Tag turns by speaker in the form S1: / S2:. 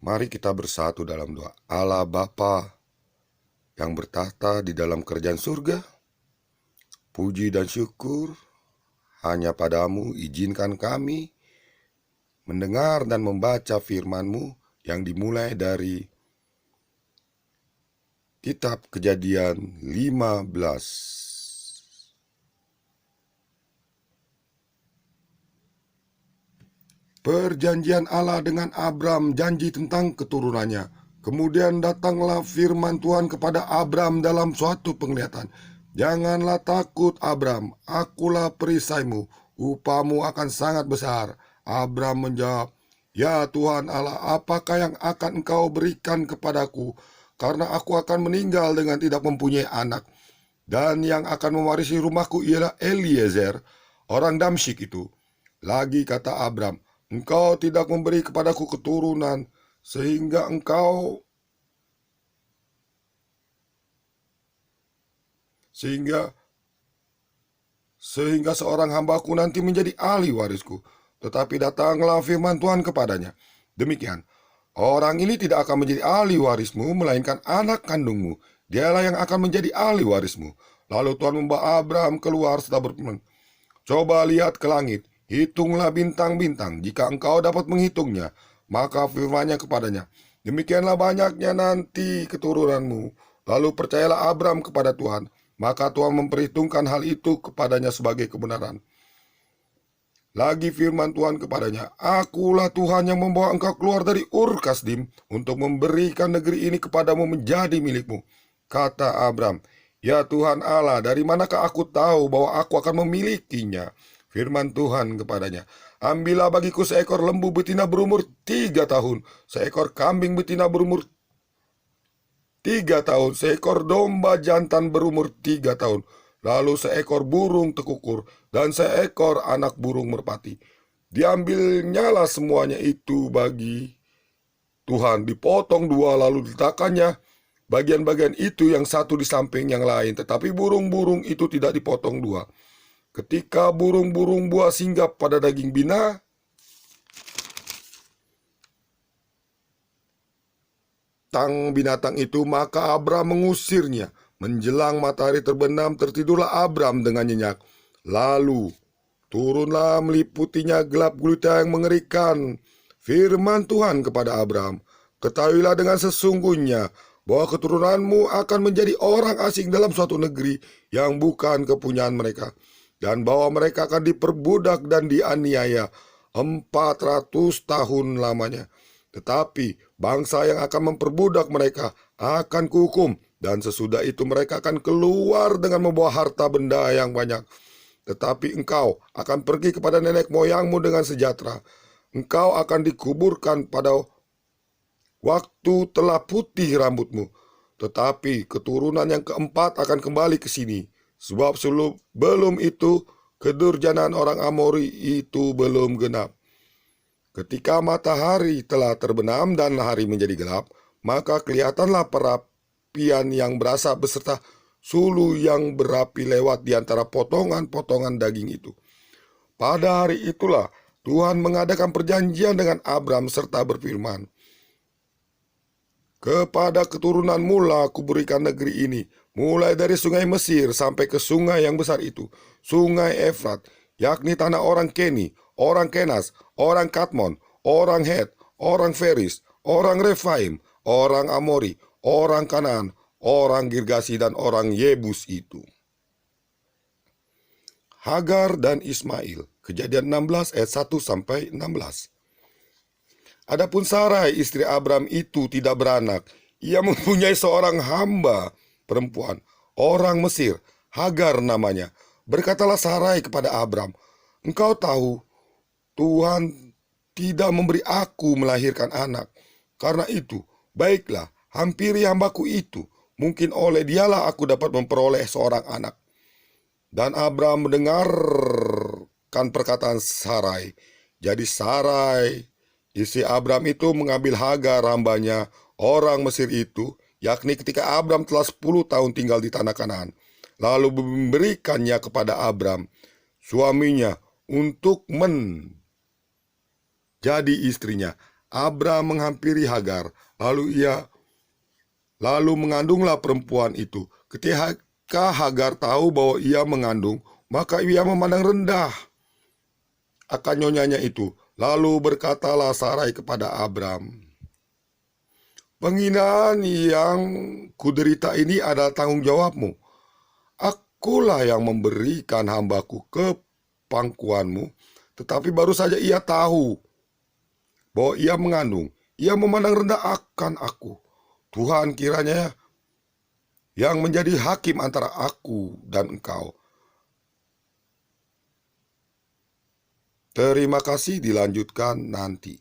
S1: Mari kita bersatu dalam doa. Allah Bapa yang bertahta di dalam kerajaan surga, puji dan syukur hanya padamu. Izinkan kami mendengar dan membaca firman-Mu yang dimulai dari Kitab Kejadian 15. Perjanjian Allah dengan Abram, janji tentang keturunannya. Kemudian datanglah firman Tuhan kepada Abram dalam suatu penglihatan. Janganlah takut Abram, akulah perisaimu, upamu akan sangat besar. Abram menjawab, ya Tuhan Allah, apakah yang akan engkau berikan kepadaku? Karena aku akan meninggal dengan tidak mempunyai anak. Dan yang akan mewarisi rumahku ialah Eliezer, orang Damsyik itu. Lagi kata Abram, engkau tidak memberi kepadaku keturunan, sehingga seorang hambaku nanti menjadi ahli warisku. Tetapi datanglah firman Tuhan kepadanya, demikian, orang ini tidak akan menjadi ahli warismu, melainkan anak kandungmu. Dialah yang akan menjadi ahli warismu. Lalu Tuhan membawa Abram keluar serta berfirman, coba lihat ke langit, hitunglah bintang-bintang, jika engkau dapat menghitungnya. Maka firman-Nya kepadanya, demikianlah banyaknya nanti keturunanmu. Lalu percayalah Abram kepada Tuhan, maka Tuhan memperhitungkan hal itu kepadanya sebagai kebenaran. Lagi firman Tuhan kepadanya, akulah Tuhan yang membawa engkau keluar dari Ur Kasdim untuk memberikan negeri ini kepadamu menjadi milikmu. Kata Abram, ya Tuhan Allah, dari manakah aku tahu bahwa aku akan memilikinya? Firman Tuhan kepadanya, ambillah bagiku seekor lembu betina berumur 3 tahun, seekor kambing betina berumur 3 tahun, seekor domba jantan berumur 3 tahun, lalu seekor burung tekukur, dan seekor anak burung merpati. Diambilnyalah semuanya itu bagi Tuhan, dipotong dua, lalu diletakkannya bagian-bagian itu yang satu di samping yang lain, tetapi burung-burung itu tidak dipotong dua. Ketika burung-burung buas singgah pada daging binatang itu, maka Abram mengusirnya. Menjelang matahari terbenam, tertidurlah Abram dengan nyenyak. Lalu turunlah meliputinya gelap gulita yang mengerikan. Firman Tuhan kepada Abram, ketahuilah dengan sesungguhnya bahwa keturunanmu akan menjadi orang asing dalam suatu negeri yang bukan kepunyaan mereka, dan bahwa mereka akan diperbudak dan dianiaya 400 tahun lamanya. Tetapi bangsa yang akan memperbudak mereka akan kuhukum, dan sesudah itu mereka akan keluar dengan membawa harta benda yang banyak. Tetapi engkau akan pergi kepada nenek moyangmu dengan sejahtera. Engkau akan dikuburkan pada waktu telah putih rambutmu. Tetapi keturunan yang keempat akan kembali ke sini, sebab belum itu kedurjanaan orang Amori itu belum genap. Ketika matahari telah terbenam dan hari menjadi gelap, maka kelihatanlah perapian yang berasap beserta sulu yang berapi lewat di antara potongan-potongan daging itu. Pada hari itulah Tuhan mengadakan perjanjian dengan Abram serta berfirman, kepada keturunanmu lah aku berikan negeri ini, mulai dari sungai Mesir sampai ke sungai yang besar itu, sungai Efrat, yakni tanah orang Keni, orang Kenas, orang Katmon, orang Het, orang Feris, orang Refaim, orang Amori, orang Kanaan, orang Girgasi, dan orang Yebus itu. Hagar dan Ismail, Kejadian 16 ayat 1-16. Adapun Sarai istri Abram itu tidak beranak. Ia mempunyai seorang hamba perempuan, orang Mesir, Hagar namanya. Berkatalah Sarai kepada Abram, engkau tahu Tuhan tidak memberi aku melahirkan anak. Karena itu, baiklah, hampiri hambaku itu. Mungkin oleh dialah aku dapat memperoleh seorang anak. Dan Abram mendengarkan perkataan Sarai. Jadi Sarai, istri Abram itu mengambil Hagar hambanya, orang Mesir itu, yakni ketika Abram telah 10 tahun tinggal di tanah Kanaan, lalu memberikannya kepada Abram, suaminya, untuk menjadi istrinya. Abram menghampiri Hagar, lalu mengandunglah perempuan itu. Ketika Hagar tahu bahwa ia mengandung, maka ia memandang rendah akan nyonyanya itu. Lalu berkatalah Sarai kepada Abram, "Penghinaan yang kuderita ini adalah tanggung jawabmu. Akulah yang memberikan hambaku ke pangkuanmu, tetapi baru saja ia tahu bahwa ia mengandung. Ia memandang rendah akan aku. Tuhan kiranya yang menjadi hakim antara aku dan engkau." Terima kasih, dilanjutkan nanti.